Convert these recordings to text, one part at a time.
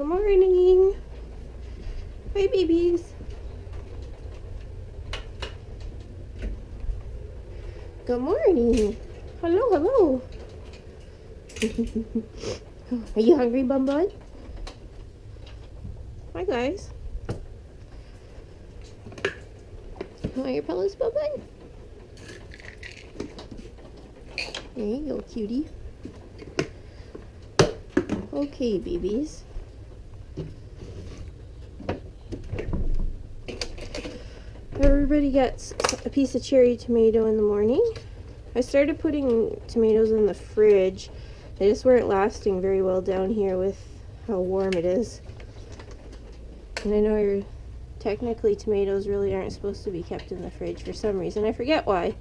Good morning. Hi, babies. Good morning. Hello, hello. Are you hungry, Bum Bud? Hi, guys. Want your pillows, Bum Bud? There you go, cutie. Okay, babies. Everybody gets a piece of cherry tomato in the morning. I started putting tomatoes in the fridge. They just weren't lasting very well down here with how warm it is. And I know technically tomatoes really aren't supposed to be kept in the fridge for some reason. I forget why.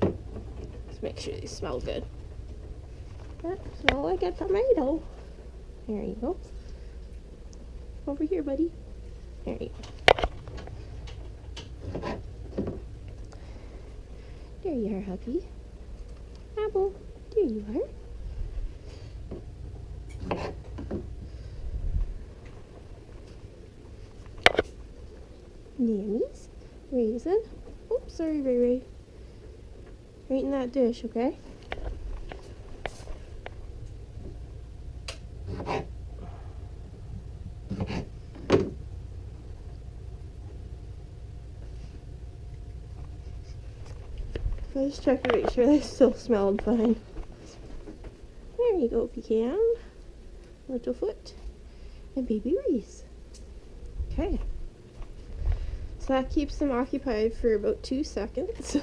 Let's make sure they smell good. That smell like a tomato. There you go. Over here, buddy. There you go. There you are, Hubby. Apple, there you are. Nannies, raisin. Oops, sorry, Ray Ray. Right in that dish, okay? Let's check to make sure they still smelled fine. There you go, if you can. Littlefoot and baby Reese. Okay. So that keeps them occupied for about 2 seconds.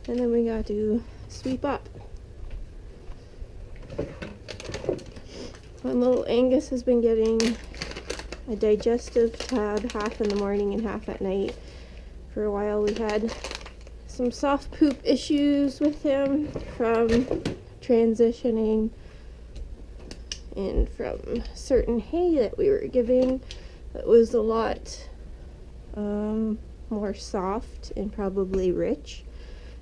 And then we got to sweep up. When little Angus has been getting a digestive tab half in the morning and half at night. For a while we had some soft poop issues with him from transitioning and from certain hay that we were giving that was a lot more soft and probably rich.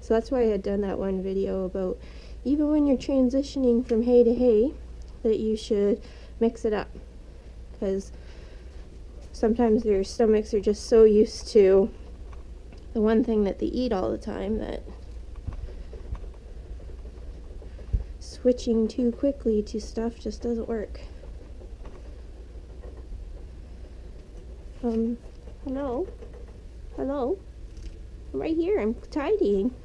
So that's why I had done that one video about even when you're transitioning from hay to hay that you should mix it up, because sometimes their stomachs are just so used to the one thing that they eat all the time that switching too quickly to stuff just doesn't work. Hello? Hello? I'm right here. I'm tidying.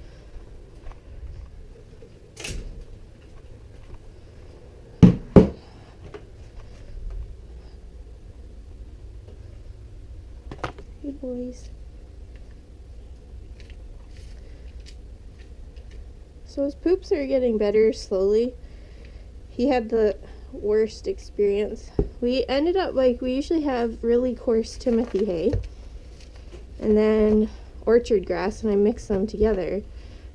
Good boys. So his poops are getting better slowly. He had the worst experience. We ended up, we usually have really coarse Timothy hay and then orchard grass, and I mix them together.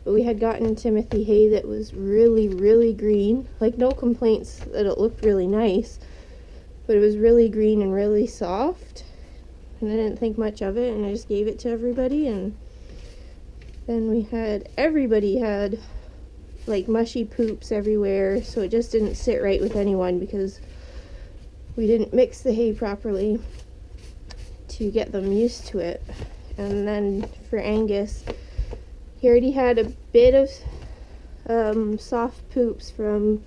But we had gotten Timothy hay that was really, really green. No complaints that it looked really nice, but it was really green and really soft. And I didn't think much of it, and I just gave it to everybody. And then everybody had mushy poops everywhere, so it just didn't sit right with anyone because we didn't mix the hay properly to get them used to it. And then for Angus, he already had a bit of soft poops from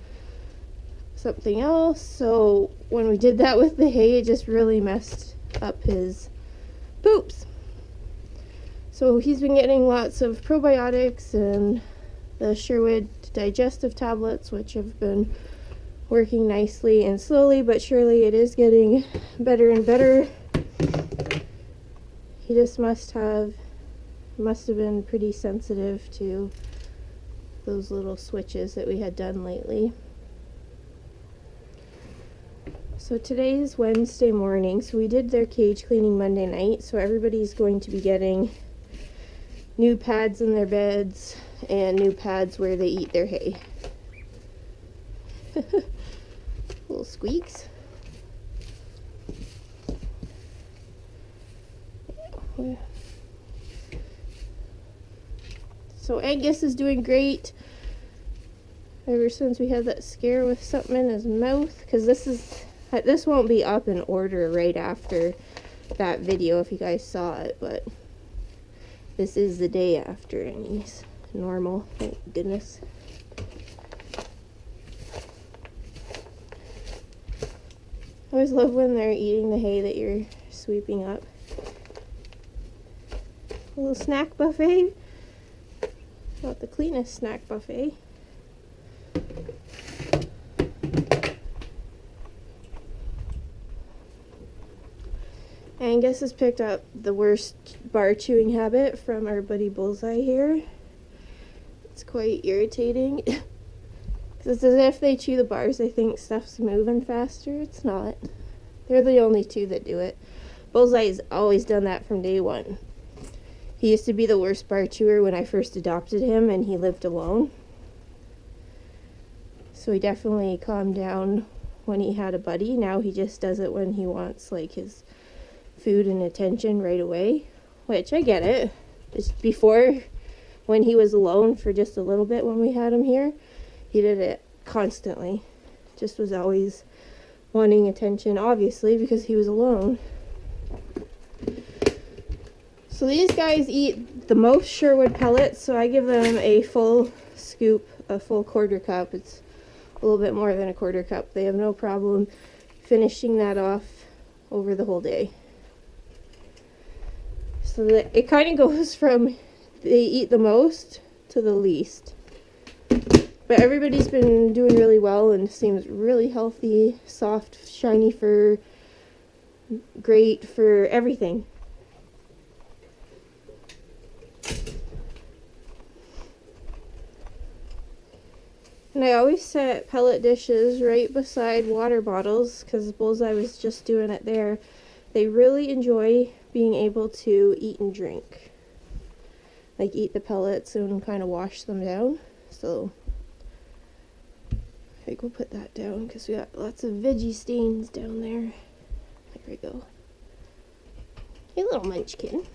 something else, so when we did that with the hay, it just really messed up his poops. So he's been getting lots of probiotics and the Sherwood digestive tablets, which have been working nicely, and slowly but surely it is getting better and better. He just must have been pretty sensitive to those little switches that we had done lately. So today's Wednesday morning, so we did their cage cleaning Monday night, so everybody's going to be getting new pads in their beds and new pads where they eat their hay. Little squeaks. So Angus is doing great ever since we had that scare with something in his mouth, because this is This won't be up in order right after that video if you guys saw it, but this is the day after, and he's normal, thank goodness. I always love when they're eating the hay that you're sweeping up. A little snack buffet. Not the cleanest snack buffet. Angus has picked up the worst bar chewing habit from our buddy Bullseye here. It's quite irritating. It's as if they chew the bars, they think stuff's moving faster. It's not. They're the only two that do it. Bullseye's always done that from day one. He used to be the worst bar chewer when I first adopted him and he lived alone. So he definitely calmed down when he had a buddy. Now he just does it when he wants like his food and attention right away, which I get it. Just before, when he was alone for just a little bit when we had him here, he did it constantly. Just was always wanting attention, obviously, because he was alone. So these guys eat the most Sherwood pellets, so I give them a full scoop, a full quarter cup. It's a little bit more than a quarter cup. They have no problem finishing that off over the whole day. So that it kind of goes from they eat the most to the least. But everybody's been doing really well and seems really healthy, soft, shiny fur, great for everything. And I always set pellet dishes right beside water bottles because Bullseye was just doing it there. They really enjoy being able to eat and drink. Like eat the pellets and kind of wash them down. So I think we'll put that down because we got lots of veggie stains down there. There we go. Hey little munchkin.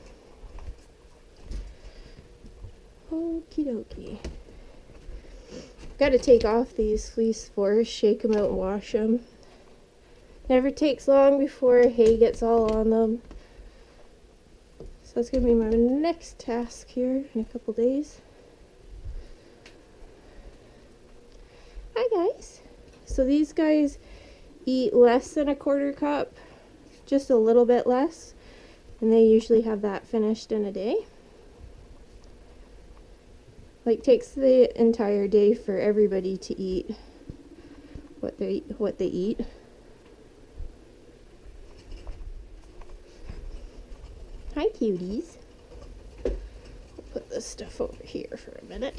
Okie dokie. Got to take off these fleece spores, shake them out and wash them. Never takes long before hay gets all on them. So that's going to be my next task here in a couple days. Hi guys. So these guys eat less than a quarter cup, just a little bit less, and they usually have that finished in a day. Like takes the entire day for everybody to eat what they eat. Hi cuties. I'll put this stuff over here for a minute.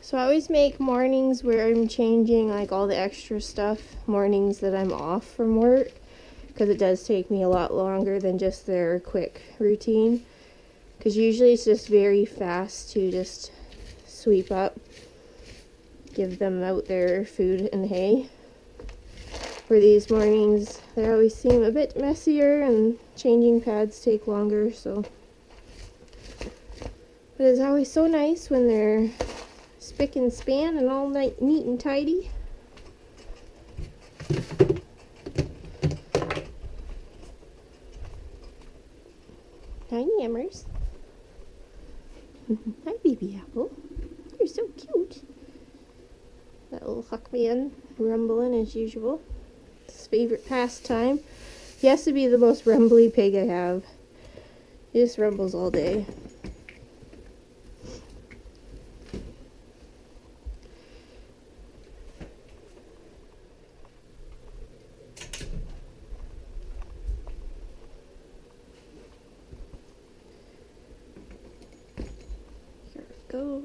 So I always make mornings where I'm changing like all the extra stuff, mornings that I'm off from work, because it does take me a lot longer than just their quick routine. Because usually it's just very fast to just sweep up, give them out their food and hay. For these mornings, they always seem a bit messier and changing pads take longer, so. But it's always so nice when they're spick and span and all neat and tidy. Hi, Yammers. Hi, baby apple. You're so cute. That little Huckman rumbling as usual. His favorite pastime. He has to be the most rumbly pig I have. He just rumbles all day. Go.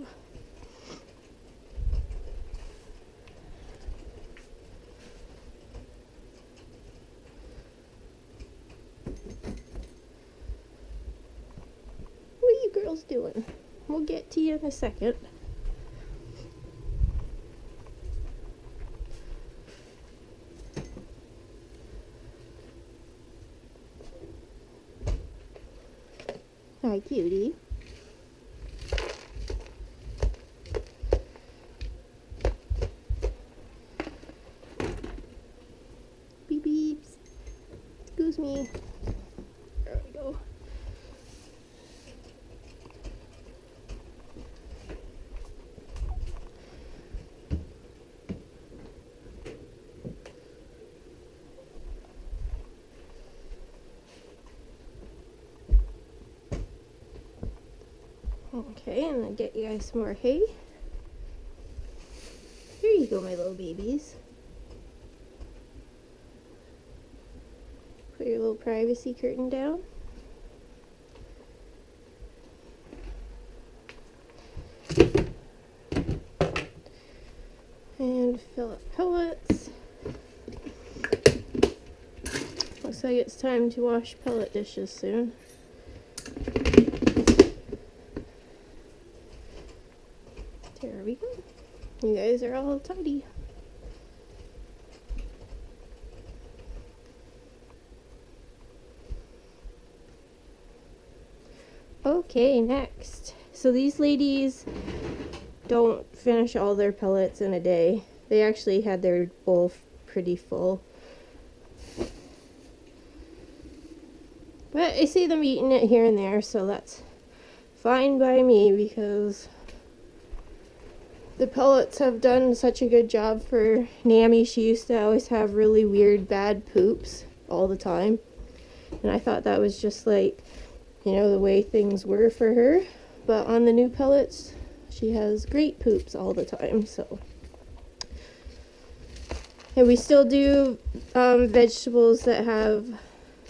What are you girls doing? We'll get to you in a second. Hi, cutie. Beep beeps. Excuse me. There we go. Okay, and then get you guys some more hay. Here you go, my little babies. Put your little privacy curtain down. And fill up pellets. Looks like it's time to wash pellet dishes soon. There we go. You guys are all tidy. Okay, next. So these ladies don't finish all their pellets in a day. They actually had their bowl pretty full. But I see them eating it here and there, so that's fine by me because the pellets have done such a good job for Nammy. She used to always have really weird, bad poops all the time. And I thought that was just like, you know, the way things were for her. But on the new pellets, she has great poops all the time, so. And we still do vegetables that have,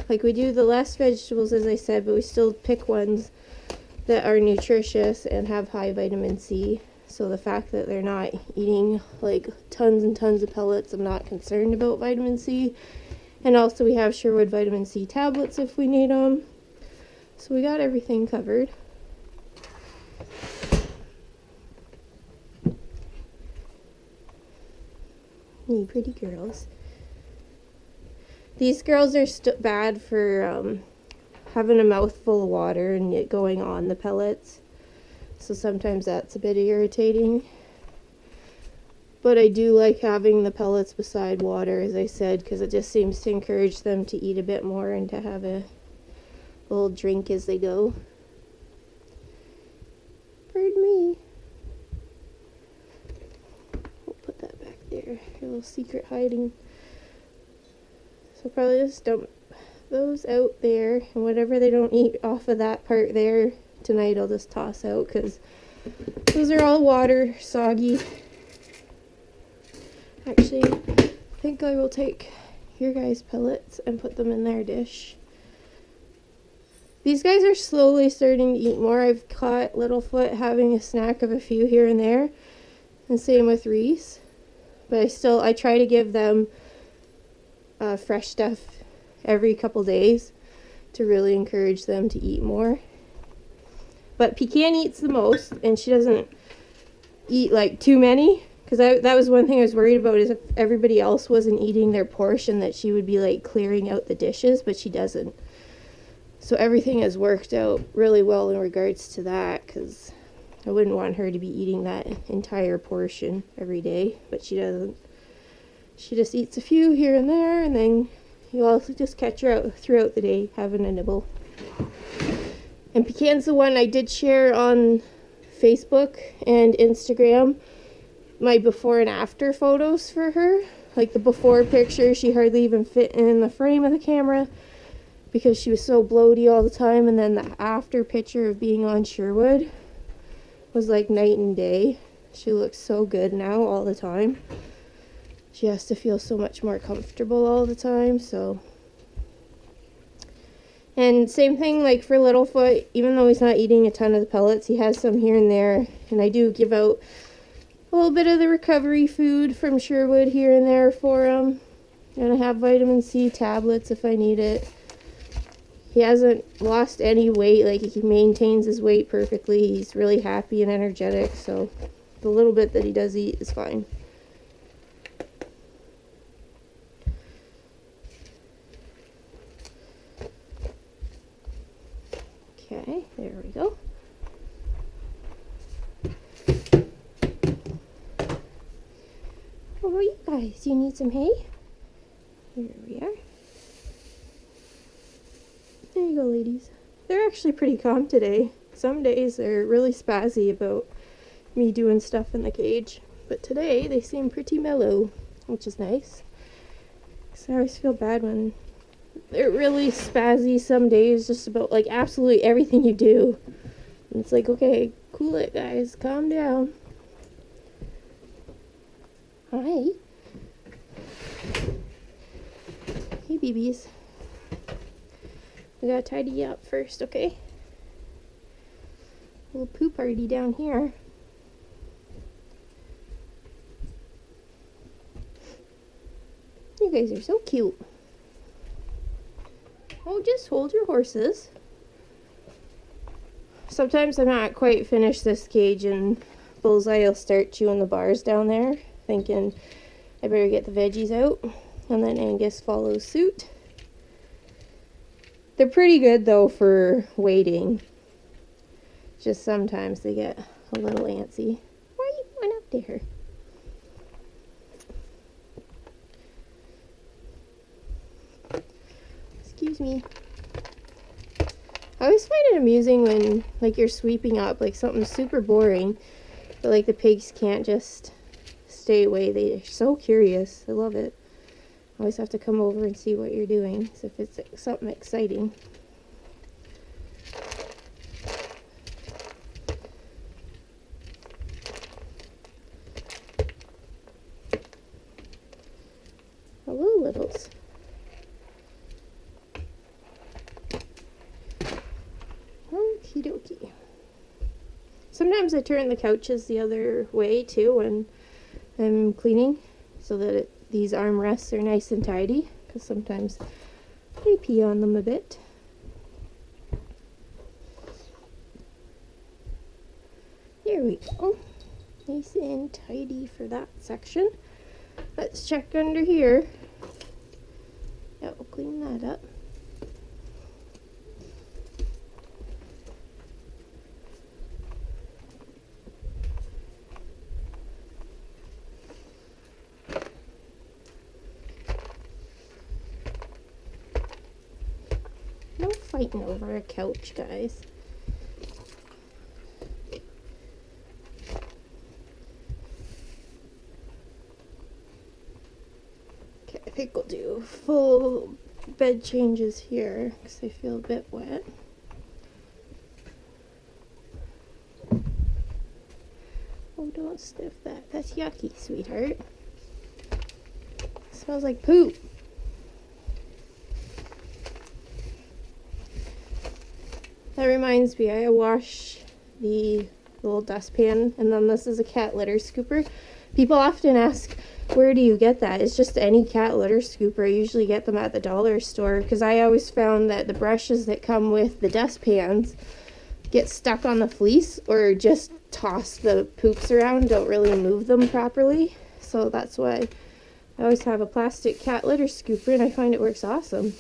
like we do the less vegetables as I said, but we still pick ones that are nutritious and have high vitamin C. So the fact that they're not eating like tons and tons of pellets, I'm not concerned about vitamin C. And also we have Sherwood vitamin C tablets if we need them. So we got everything covered. You pretty girls. These girls are bad for having a mouthful of water and it going on the pellets. So sometimes that's a bit irritating. But I do like having the pellets beside water, as I said, because it just seems to encourage them to eat a bit more and to have a little drink as they go. Pardon me. We'll put that back there. Your little secret hiding. So probably just dump those out there, and whatever they don't eat off of that part there tonight I'll just toss out because those are all water soggy. Actually, I think I will take your guys' pellets and put them in their dish. These guys are slowly starting to eat more. I've caught Littlefoot having a snack of a few here and there, and same with Reese. But I try to give them fresh stuff every couple days to really encourage them to eat more. But Pecan eats the most, and she doesn't eat like too many, because that was one thing I was worried about, is if everybody else wasn't eating their portion that she would be like clearing out the dishes, but she doesn't. So everything has worked out really well in regards to that, because I wouldn't want her to be eating that entire portion every day, but she doesn't. She just eats a few here and there, and then you also just catch her out throughout the day having a nibble. And Pecan's the one I did share on Facebook and Instagram, my before and after photos for her. Like the before picture, she hardly even fit in the frame of the camera because she was so bloaty all the time. And then the after picture of being on Sherwood was like night and day. She looks so good now all the time. She has to feel so much more comfortable all the time, so. And same thing like for Littlefoot, even though he's not eating a ton of the pellets, he has some here and there. And I do give out a little bit of the recovery food from Sherwood here and there for him. And I have vitamin C tablets if I need it. He hasn't lost any weight, like he maintains his weight perfectly. He's really happy and energetic, so the little bit that he does eat is fine. Okay. Okay, there we go. What about you guys? Do you need some hay? Here we are. There you go, ladies. They're actually pretty calm today. Some days they're really spazzy about me doing stuff in the cage, but today they seem pretty mellow, which is nice. Because I always feel bad when they're really spazzy some days, just about like absolutely everything you do. And it's like, okay, cool it, guys. Calm down. Hi. Hey, BBs. We gotta tidy you up first, okay? Little poo party down here. You guys are so cute. Oh, just hold your horses. Sometimes I'm not quite finished this cage and Bullseye will start chewing the bars down there, thinking I better get the veggies out, and then Angus follows suit. They're pretty good though for waiting. Just sometimes they get a little antsy. Why are you going up there? Excuse me. I always find it amusing when like you're sweeping up like something super boring, but like the pigs can't just stay away. They're so curious. I love it. I always have to come over and see what you're doing, so if it's something exciting. Hello, littles. Okie dokie. Sometimes I turn the couches the other way too when I'm cleaning, so that these armrests are nice and tidy, because sometimes they pee on them a bit. There we go. Nice and tidy for that section. Let's check under here. Yeah, we'll clean that up. No fighting over a couch, guys. Okay, I think we'll do full bed changes here because I feel a bit wet. Oh, don't sniff that. That's yucky, sweetheart. Smells like poop. That reminds me, I wash the little dustpan, and then this is a cat litter scooper. People often ask, where do you get that? It's just any cat litter scooper. I usually get them at the dollar store, because I always found that the brushes that come with the dustpans get stuck on the fleece or just toss the poops around, don't really move them properly. So that's why I always have a plastic cat litter scooper, and I find it works awesome.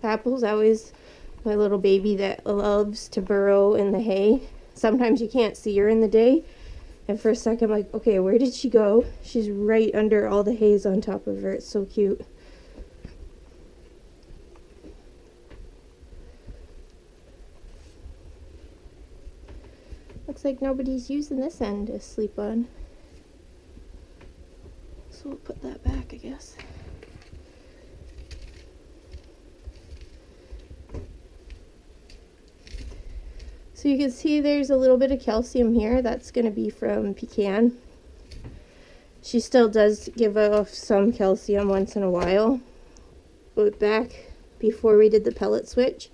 Apple's always my little baby that loves to burrow in the hay. Sometimes you can't see her in the day, and for a second I'm like, okay, where did she go? She's right under all the hays on top of her. It's so cute. Looks like nobody's using this end to sleep on, so we'll put that back, I guess. So you can see there's a little bit of calcium here. That's going to be from Pecan. She still does give off some calcium once in a while. But back before we did the pellet switch,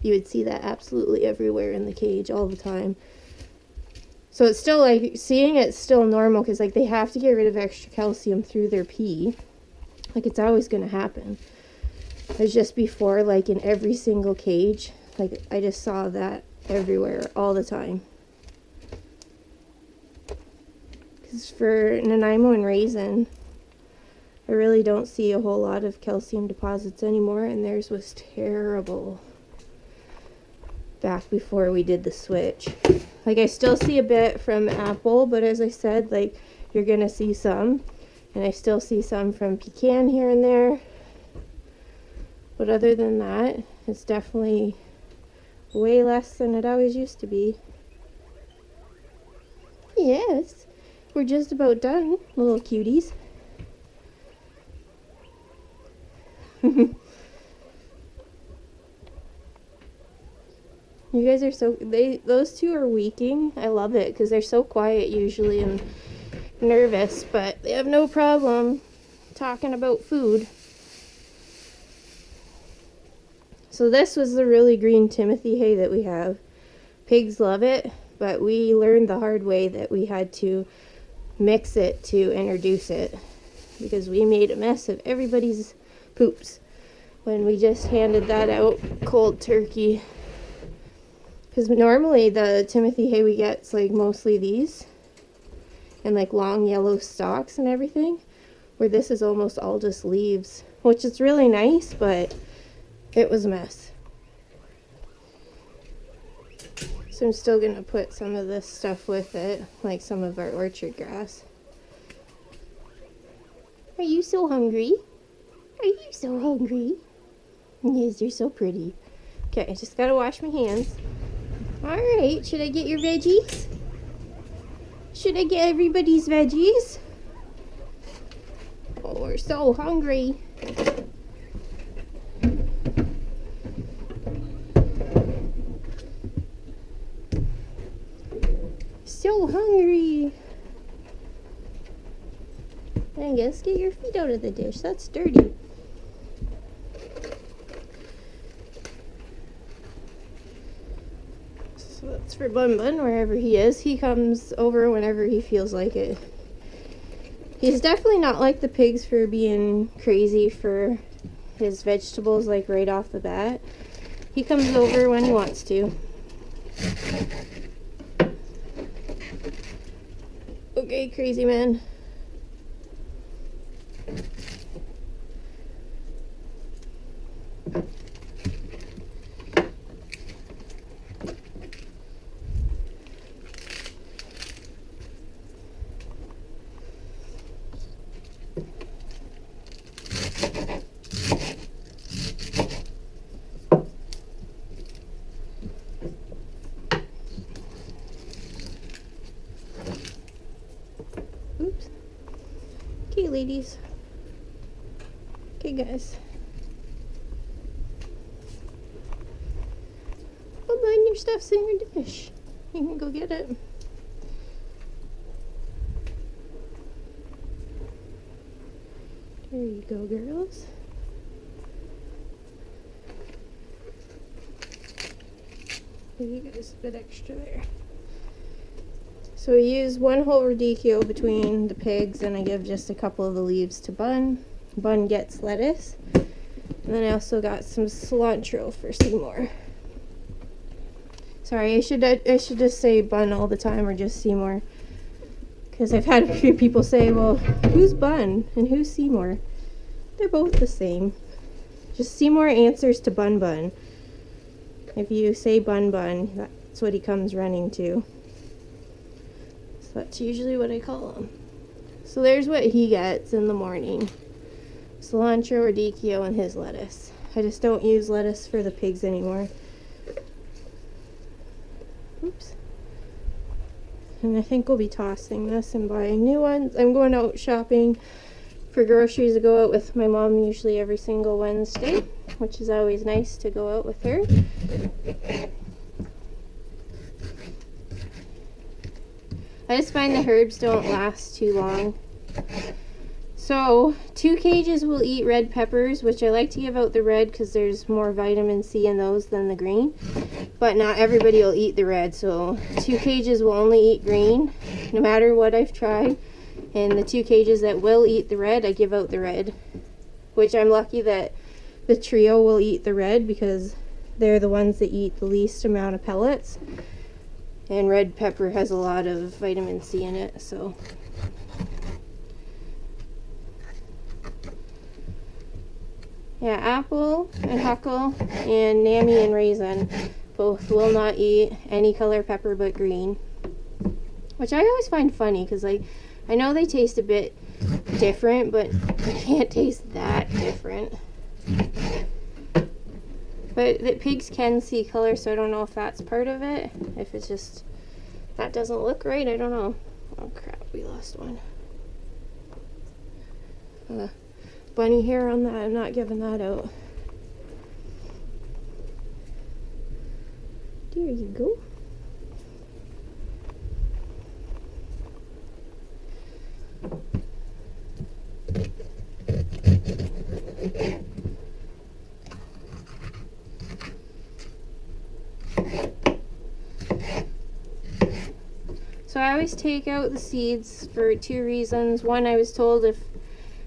you would see that absolutely everywhere in the cage all the time. So it's still like, seeing it's still normal, because like they have to get rid of extra calcium through their pee. Like it's always going to happen. It's just before, like in every single cage, like I just saw that everywhere, all the time. Because for Nanaimo and Raisin, I really don't see a whole lot of calcium deposits anymore, and theirs was terrible back before we did the switch. Like, I still see a bit from apple, but as I said, like, you're gonna see some, and I still see some from pecan here and there, but other than that, it's definitely way less than it always used to be. Yes, we're just about done, little cuties. You guys are so, those two are weaking. I love it because they're so quiet usually and nervous, but they have no problem talking about food. So this was the really green Timothy hay that we have. Pigs love it, but we learned the hard way that we had to mix it to introduce it because we made a mess of everybody's poops when we just handed that out cold turkey. Because normally the Timothy hay we get is like mostly these and like long yellow stalks and everything, where this is almost all just leaves, which is really nice, but it was a mess. So I'm still gonna put some of this stuff with it, like some of our orchard grass. Are you so hungry? Are you so hungry? Yes, you're so pretty. Okay, I just gotta wash my hands. Alright, should I get your veggies? Should I get everybody's veggies? Oh, we're so hungry. So hungry. I guess get your feet out of the dish. That's dirty. So that's for Bun Bun, wherever he is. He comes over whenever he feels like it. He's definitely not like the pigs for being crazy for his vegetables, like right off the bat. He comes over when he wants to. Okay, crazy man. Oops. Okay, ladies. Okay, guys. Well, Bun, your stuff's in your dish. You can go get it. There you go, girls. There you guys, a bit extra there. So we use one whole radicchio between the pigs, and I give just a couple of the leaves to Bun. Bun gets lettuce. And then I also got some cilantro for Seymour. Sorry, I should just say Bun all the time, or just Seymour. Because I've had a few people say, well, who's Bun and who's Seymour? They're both the same. Just Seymour answers to Bun Bun. If you say Bun Bun, that's what he comes running to. So that's usually what I call him. So there's what he gets in the morning. Cilantro, radicchio, and his lettuce. I just don't use lettuce for the pigs anymore. Oops. And I think we'll be tossing this and buying new ones. I'm going out shopping for groceries. I go out with my mom usually every single Wednesday, which is always nice to go out with her. I just find the herbs don't last too long. So 2 cages will eat red peppers, which I like to give out the red because there's more vitamin C in those than the green. But not everybody will eat the red, so 2 cages will only eat green, no matter what I've tried. And the 2 cages that will eat the red, I give out the red. Which I'm lucky that the trio will eat the red, because they're the ones that eat the least amount of pellets. And red pepper has a lot of vitamin C in it, so. Yeah, Apple and Huckle and Nammy and Raisin both will not eat any color pepper but green. Which I always find funny, because like, I know they taste a bit different, but they can't taste that different. But the pigs can see color, so I don't know if that's part of it. If it's just, that doesn't look right, I don't know. Oh crap, we lost one. Bunny hair on that, I'm not giving that out. There you go. So I always take out the seeds for two reasons. One, I was told if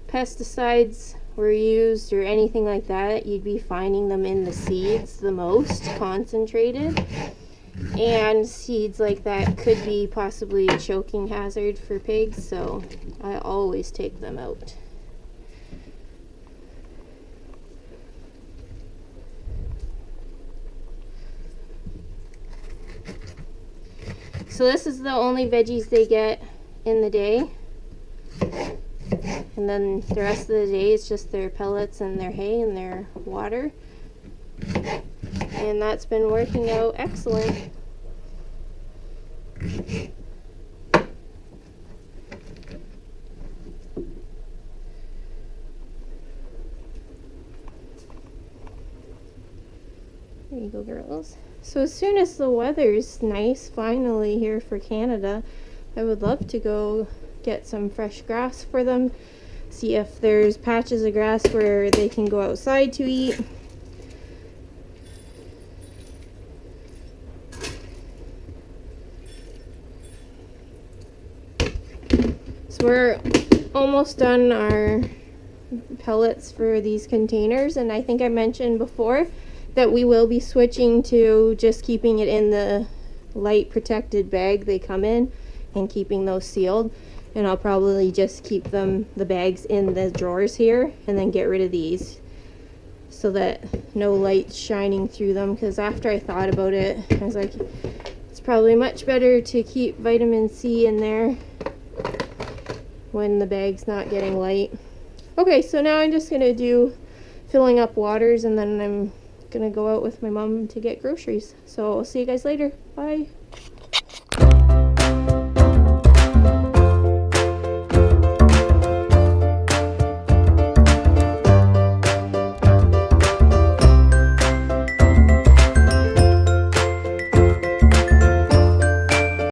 pesticides were used or anything like that, you'd be finding them in the seeds the most concentrated. And seeds like that could be possibly a choking hazard for pigs, so I always take them out. So this is the only veggies they get in the day. And then the rest of the day is just their pellets and their hay and their water. And that's been working out excellent. There you go, girls. So as soon as the weather's nice finally here for Canada, I would love to go get some fresh grass for them, see if there's patches of grass where they can go outside to eat. So we're almost done our pellets for these containers, and I think I mentioned before that we will be switching to just keeping it in the light protected bag they come in and keeping those sealed. And I'll probably just keep them, the bags, in the drawers here and then get rid of these so that no light's shining through them, because after I thought about it, I was like, it's probably much better to keep vitamin C in there when the bag's not getting light. Okay, so now I'm just gonna do filling up waters, and then I'm gonna go out with my mom to get groceries. So I'll see you guys later. Bye.